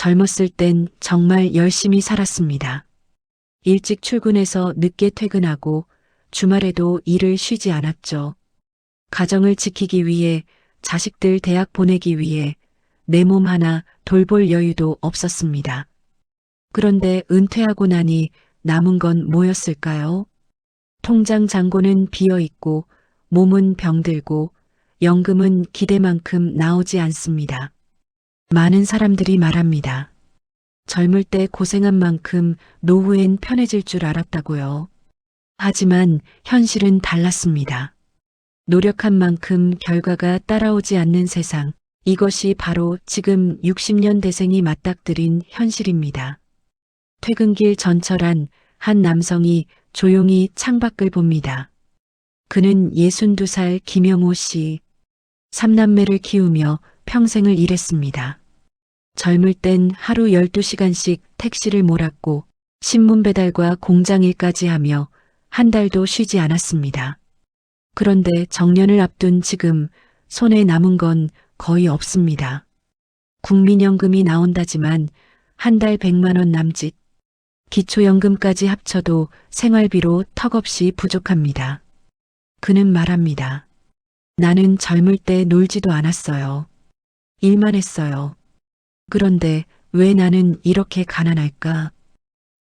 젊었을 땐 정말 열심히 살았습니다. 일찍 출근해서 늦게 퇴근하고 주말에도 일을 쉬지 않았죠. 가정을 지키기 위해, 자식들 대학 보내기 위해 내 몸 하나 돌볼 여유도 없었습니다. 그런데 은퇴하고 나니 남은 건 뭐였을까요? 통장 잔고는 비어 있고 몸은 병들고 연금은 기대만큼 나오지 않습니다. 많은 사람들이 말합니다. 젊을 때 고생한 만큼 노후엔 편해질 줄 알았다고요. 하지만 현실은 달랐습니다. 노력한 만큼 결과가 따라오지 않는 세상, 이것이 바로 지금 60년대생이 맞닥뜨린 현실입니다. 퇴근길 전철한 한 남성이 조용히 창밖을 봅니다. 그는 62살 김영호 씨, 3남매를 키우며 평생을 일했습니다. 젊을 땐 하루 12시간씩 택시를 몰았고 신문 배달과 공장 일까지 하며 한 달도 쉬지 않았습니다. 그런데 정년을 앞둔 지금 손에 남은 건 거의 없습니다. 국민연금이 나온다지만 한 달 100만 원 남짓, 기초연금까지 합쳐도 생활비로 턱없이 부족합니다. 그는 말합니다. 나는 젊을 때 놀지도 않았어요. 일만 했어요. 그런데 왜 나는 이렇게 가난할까?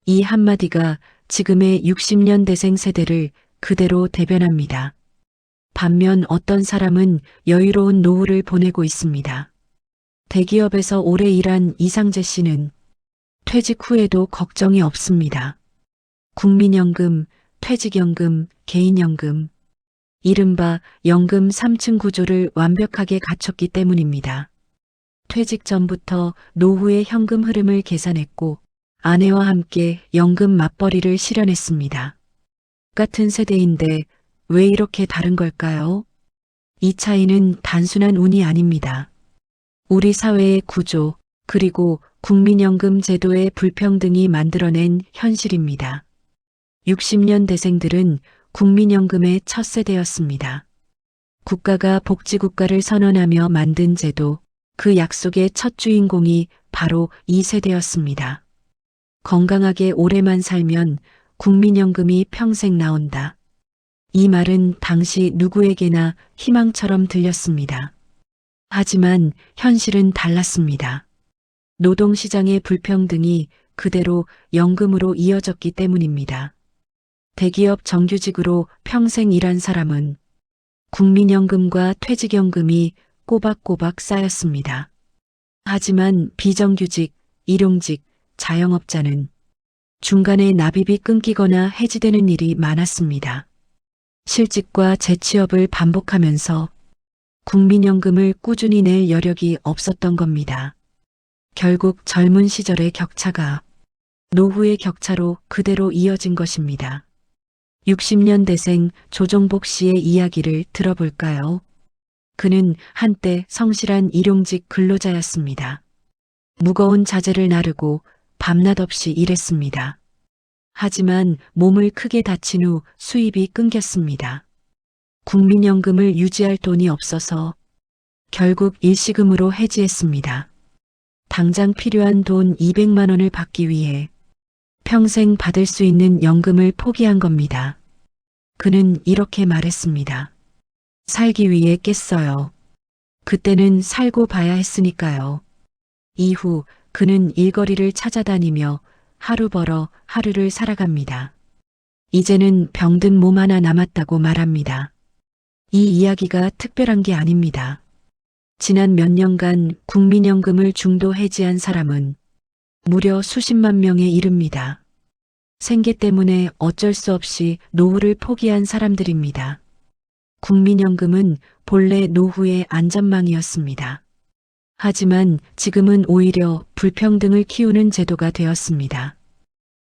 이 한마디가 지금의 60년대생 세대를 그대로 대변합니다. 반면 어떤 사람은 여유로운 노후를 보내고 있습니다. 대기업에서 오래 일한 이상재 씨는 퇴직 후에도 걱정이 없습니다. 국민연금, 퇴직연금, 개인연금, 이른바 연금 3층 구조를 완벽하게 갖췄기 때문입니다. 퇴직 전부터 노후의 현금 흐름을 계산했고 아내와 함께 연금 맞벌이를 실현했습니다. 같은 세대인데 왜 이렇게 다른 걸까요? 이 차이는 단순한 운이 아닙니다. 우리 사회의 구조, 그리고 국민연금 제도의 불평등이 만들어낸 현실입니다. 60년대생들은 국민연금의 첫 세대였습니다. 국가가 복지국가를 선언하며 만든 제도, 그 약속의 첫 주인공이 바로 이 세대였습니다. 건강하게 오래만 살면 국민연금이 평생 나온다. 이 말은 당시 누구에게나 희망처럼 들렸습니다. 하지만 현실은 달랐습니다. 노동시장의 불평등이 그대로 연금으로 이어졌기 때문입니다. 대기업 정규직으로 평생 일한 사람은 국민연금과 퇴직연금이 꼬박꼬박 쌓였습니다. 하지만 비정규직, 일용직, 자영업자는 중간에 납입이 끊기거나 해지되는 일이 많았습니다. 실직과 재취업을 반복하면서 국민연금을 꾸준히 낼 여력이 없었던 겁니다. 결국 젊은 시절의 격차가 노후의 격차로 그대로 이어진 것입니다. 60년대생 조종복 씨의 이야기를 들어볼까요? 그는 한때 성실한 일용직 근로자였습니다. 무거운 자재를 나르고 밤낮 없이 일했습니다. 하지만 몸을 크게 다친 후 수입이 끊겼습니다. 국민연금을 유지할 돈이 없어서 결국 일시금으로 해지했습니다. 당장 필요한 돈 200만 원을 받기 위해 평생 받을 수 있는 연금을 포기한 겁니다. 그는 이렇게 말했습니다. 살기 위해 깼어요. 그때는 살고 봐야 했으니까요. 이후 그는 일거리를 찾아다니며 하루 벌어 하루를 살아갑니다. 이제는 병든 몸 하나 남았다고 말합니다. 이 이야기가 특별한 게 아닙니다. 지난 몇 년간 국민연금을 중도 해지한 사람은 무려 수십만 명에 이릅니다. 생계 때문에 어쩔 수 없이 노후를 포기한 사람들입니다. 국민연금은 본래 노후의 안전망이었습니다. 하지만 지금은 오히려 불평등을 키우는 제도가 되었습니다.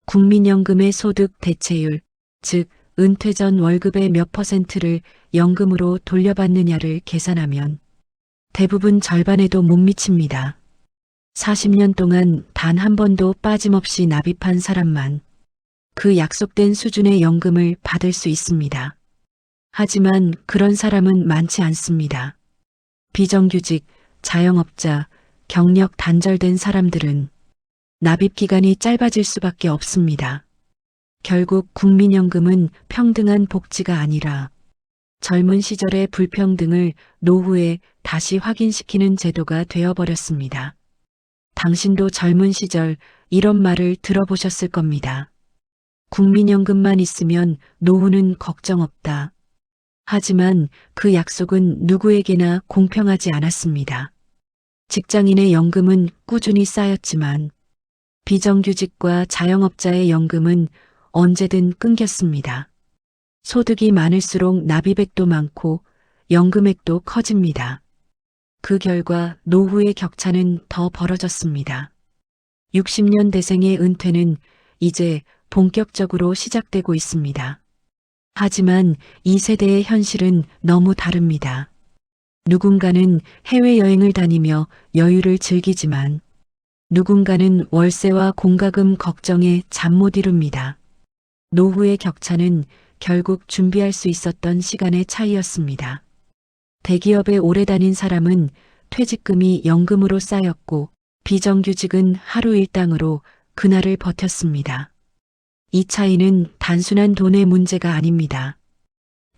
국민연금의 소득 대체율, 즉 은퇴 전 월급의 몇 %를 연금으로 돌려받느냐를 계산하면 대부분 절반에도 못 미칩니다. 40년 동안 단 한 번도 빠짐없이 납입한 사람만 그 약속된 수준의 연금을 받을 수 있습니다. 하지만 그런 사람은 많지 않습니다. 비정규직, 자영업자, 경력 단절된 사람들은 납입 기간이 짧아질 수밖에 없습니다. 결국 국민연금은 평등한 복지가 아니라 젊은 시절의 불평등을 노후에 다시 확인시키는 제도가 되어버렸습니다. 당신도 젊은 시절 이런 말을 들어보셨을 겁니다. 국민연금만 있으면 노후는 걱정 없다. 하지만 그 약속은 누구에게나 공평하지 않았습니다. 직장인의 연금은 꾸준히 쌓였지만 비정규직과 자영업자의 연금은 언제든 끊겼습니다. 소득이 많을수록 납입액도 많고 연금액도 커집니다. 그 결과 노후의 격차는 더 벌어졌습니다. 60년 대생의 은퇴는 이제 본격적으로 시작되고 있습니다. 하지만 이 세대의 현실은 너무 다릅니다. 누군가는 해외여행을 다니며 여유를 즐기지만 누군가는 월세와 공과금 걱정에 잠 못 이룹니다. 노후의 격차는 결국 준비할 수 있었던 시간의 차이였습니다. 대기업에 오래 다닌 사람은 퇴직금이 연금으로 쌓였고 비정규직은 하루 일당으로 그날을 버텼습니다. 이 차이는 단순한 돈의 문제가 아닙니다.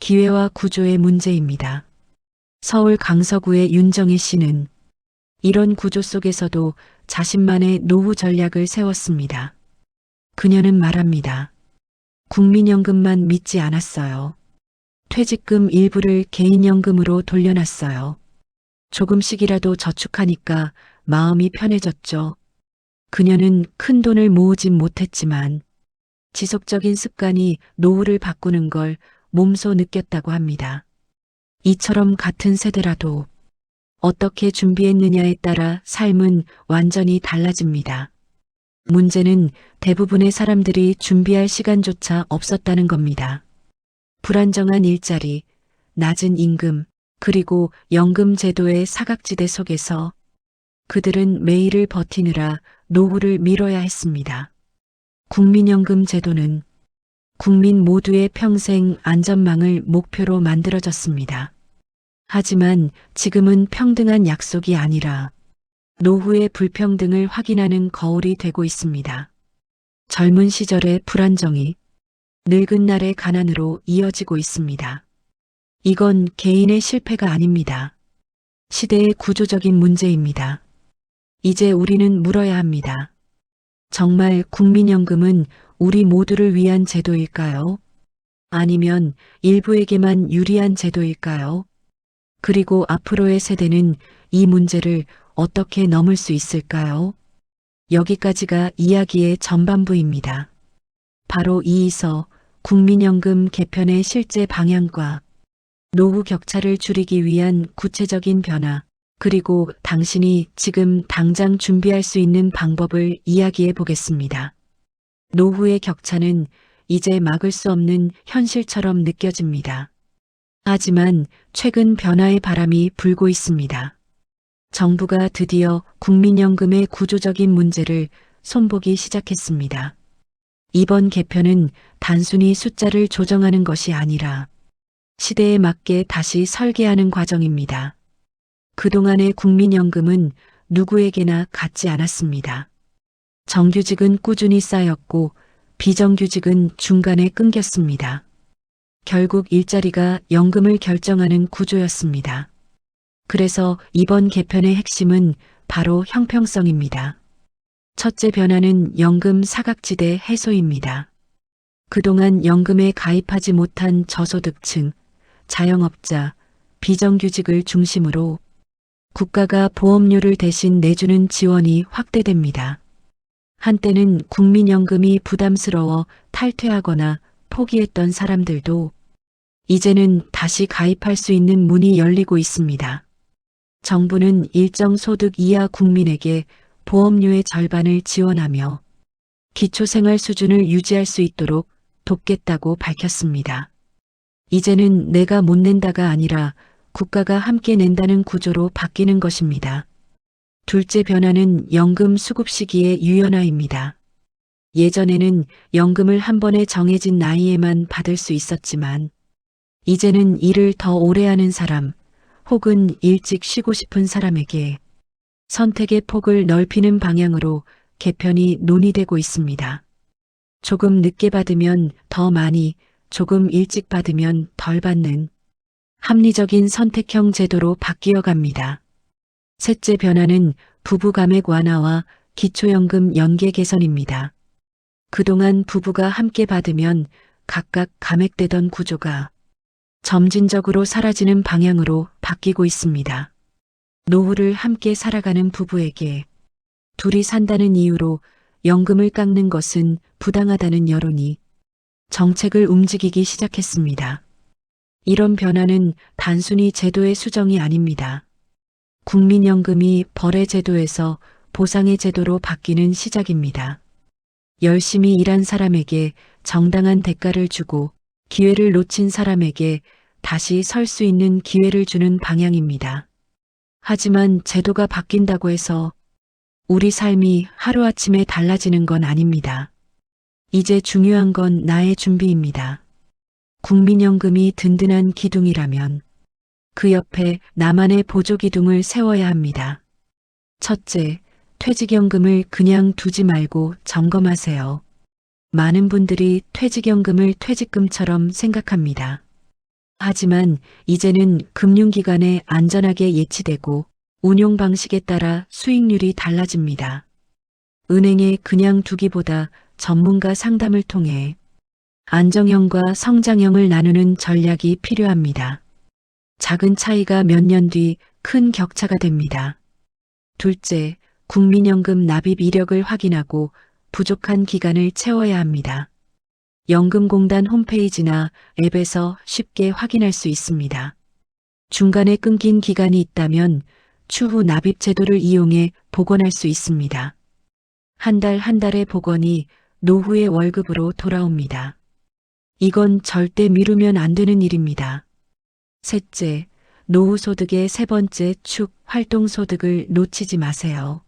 기회와 구조의 문제입니다. 서울 강서구의 윤정희 씨는 이런 구조 속에서도 자신만의 노후 전략을 세웠습니다. 그녀는 말합니다. 국민연금만 믿지 않았어요. 퇴직금 일부를 개인연금으로 돌려놨어요. 조금씩이라도 저축하니까 마음이 편해졌죠. 그녀는 큰 돈을 모으진 못했지만 지속적인 습관이 노후를 바꾸는 걸 몸소 느꼈다고 합니다. 이처럼 같은 세대라도 어떻게 준비했느냐에 따라 삶은 완전히 달라집니다. 문제는 대부분의 사람들이 준비할 시간조차 없었다는 겁니다. 불안정한 일자리, 낮은 임금, 그리고 연금 제도의 사각지대 속에서 그들은 매일을 버티느라 노후를 미뤄야 했습니다. 국민연금 제도는 국민 모두의 평생 안전망을 목표로 만들어졌습니다. 하지만 지금은 평등한 약속이 아니라 노후의 불평등을 확인하는 거울이 되고 있습니다. 젊은 시절의 불안정이 늙은 날의 가난으로 이어지고 있습니다. 이건 개인의 실패가 아닙니다. 시대의 구조적인 문제입니다. 이제 우리는 물어야 합니다. 정말 국민연금은 우리 모두를 위한 제도일까요? 아니면 일부에게만 유리한 제도일까요? 그리고 앞으로의 세대는 이 문제를 어떻게 넘을 수 있을까요? 여기까지가 이야기의 전반부입니다. 바로 이어서 국민연금 개편의 실제 방향과 노후 격차를 줄이기 위한 구체적인 변화, 그리고 당신이 지금 당장 준비할 수 있는 방법을 이야기해 보겠습니다. 노후의 격차는 이제 막을 수 없는 현실처럼 느껴집니다. 하지만 최근 변화의 바람이 불고 있습니다. 정부가 드디어 국민연금의 구조적인 문제를 손보기 시작했습니다. 이번 개편은 단순히 숫자를 조정하는 것이 아니라 시대에 맞게 다시 설계하는 과정입니다. 그동안의 국민연금은 누구에게나 같지 않았습니다. 정규직은 꾸준히 쌓였고 비정규직은 중간에 끊겼습니다. 결국 일자리가 연금을 결정하는 구조였습니다. 그래서 이번 개편의 핵심은 바로 형평성입니다. 첫째 변화는 연금 사각지대 해소입니다. 그동안 연금에 가입하지 못한 저소득층, 자영업자, 비정규직을 중심으로 국가가 보험료를 대신 내주는 지원이 확대됩니다. 한때는 국민연금이 부담스러워 탈퇴하거나 포기했던 사람들도 이제는 다시 가입할 수 있는 문이 열리고 있습니다. 정부는 일정 소득 이하 국민에게 보험료의 절반을 지원하며 기초생활 수준을 유지할 수 있도록 돕겠다고 밝혔습니다. 이제는 내가 못 낸다가 아니라 국가가 함께 낸다는 구조로 바뀌는 것입니다. 둘째 변화는 연금 수급 시기의 유연화입니다. 예전에는 연금을 한 번에 정해진 나이에만 받을 수 있었지만 이제는 일을 더 오래 하는 사람 혹은 일찍 쉬고 싶은 사람에게 선택의 폭을 넓히는 방향으로 개편이 논의되고 있습니다. 조금 늦게 받으면 더 많이, 조금 일찍 받으면 덜 받는 합리적인 선택형 제도로 바뀌어 갑니다. 셋째 변화는 부부 감액 완화와 기초연금 연계 개선입니다. 그동안 부부가 함께 받으면 각각 감액되던 구조가 점진적으로 사라지는 방향으로 바뀌고 있습니다. 노후를 함께 살아가는 부부에게 둘이 산다는 이유로 연금을 깎는 것은 부당하다는 여론이 정책을 움직이기 시작했습니다. 이런 변화는 단순히 제도의 수정이 아닙니다. 국민연금이 벌의 제도에서 보상의 제도로 바뀌는 시작입니다. 열심히 일한 사람에게 정당한 대가를 주고 기회를 놓친 사람에게 다시 설 수 있는 기회를 주는 방향입니다. 하지만 제도가 바뀐다고 해서 우리 삶이 하루아침에 달라지는 건 아닙니다. 이제 중요한 건 나의 준비입니다. 국민연금이 든든한 기둥이라면 그 옆에 나만의 보조기둥을 세워야 합니다. 첫째, 퇴직연금을 그냥 두지 말고 점검하세요. 많은 분들이 퇴직연금을 퇴직금처럼 생각합니다. 하지만 이제는 금융기관에 안전하게 예치되고 운용 방식에 따라 수익률이 달라집니다. 은행에 그냥 두기보다 전문가 상담을 통해 안정형과 성장형을 나누는 전략이 필요합니다. 작은 차이가 몇 년 뒤 큰 격차가 됩니다. 둘째, 국민연금 납입 이력을 확인하고 부족한 기간을 채워야 합니다. 연금공단 홈페이지나 앱에서 쉽게 확인할 수 있습니다. 중간에 끊긴 기간이 있다면 추후 납입 제도를 이용해 복원할 수 있습니다. 한 달 한 달의 복원이 노후의 월급으로 돌아옵니다. 이건 절대 미루면 안 되는 일입니다. 셋째, 노후소득의 세 번째 축 활동소득을 놓치지 마세요.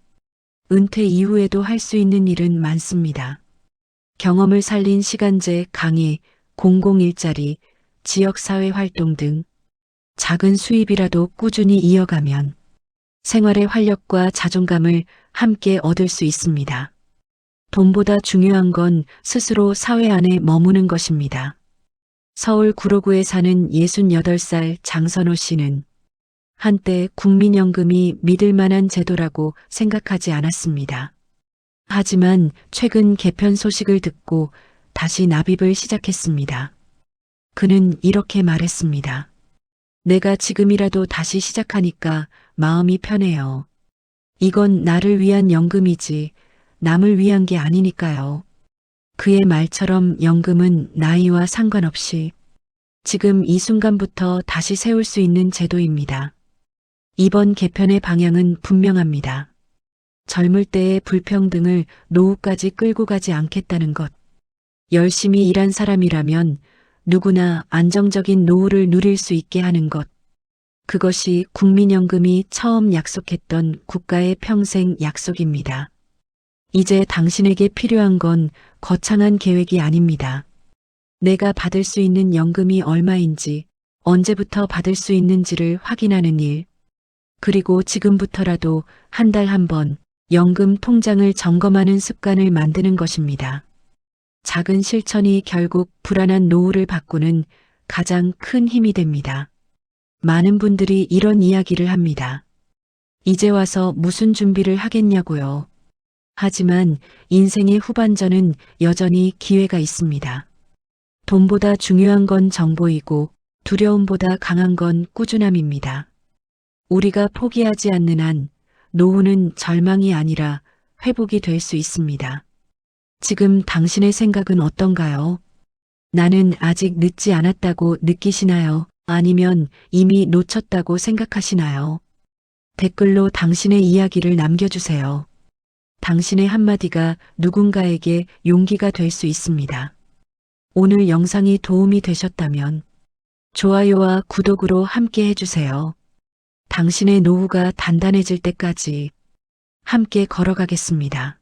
은퇴 이후에도 할 수 있는 일은 많습니다. 경험을 살린 시간제 강의, 공공일자리, 지역사회 활동 등 작은 수입이라도 꾸준히 이어가면 생활의 활력과 자존감을 함께 얻을 수 있습니다. 돈보다 중요한 건 스스로 사회 안에 머무는 것입니다. 서울 구로구에 사는 68살 장선호 씨는 한때 국민연금이 믿을 만한 제도라고 생각하지 않았습니다. 하지만 최근 개편 소식을 듣고 다시 납입을 시작했습니다. 그는 이렇게 말했습니다. 내가 지금이라도 다시 시작하니까 마음이 편해요. 이건 나를 위한 연금이지 남을 위한 게 아니니까요. 그의 말처럼 연금은 나이와 상관없이 지금 이 순간부터 다시 세울 수 있는 제도입니다. 이번 개편의 방향은 분명합니다. 젊을 때의 불평등을 노후까지 끌고 가지 않겠다는 것. 열심히 일한 사람이라면 누구나 안정적인 노후를 누릴 수 있게 하는 것. 그것이 국민연금이 처음 약속했던 국가의 평생 약속입니다. 이제 당신에게 필요한 건 거창한 계획이 아닙니다. 내가 받을 수 있는 연금이 얼마인지, 언제부터 받을 수 있는지를 확인하는 일, 그리고 지금부터라도 한 달 한 번 연금 통장을 점검하는 습관을 만드는 것입니다. 작은 실천이 결국 불안한 노후를 바꾸는 가장 큰 힘이 됩니다. 많은 분들이 이런 이야기를 합니다. 이제 와서 무슨 준비를 하겠냐고요. 하지만 인생의 후반전은 여전히 기회가 있습니다. 돈보다 중요한 건 정보이고 두려움보다 강한 건 꾸준함입니다. 우리가 포기하지 않는 한 노후는 절망이 아니라 회복이 될 수 있습니다. 지금 당신의 생각은 어떤가요? 나는 아직 늦지 않았다고 느끼시나요? 아니면 이미 놓쳤다고 생각하시나요? 댓글로 당신의 이야기를 남겨주세요. 당신의 한마디가 누군가에게 용기가 될 수 있습니다. 오늘 영상이 도움이 되셨다면 좋아요와 구독으로 함께 해주세요. 당신의 노후가 단단해질 때까지 함께 걸어가겠습니다.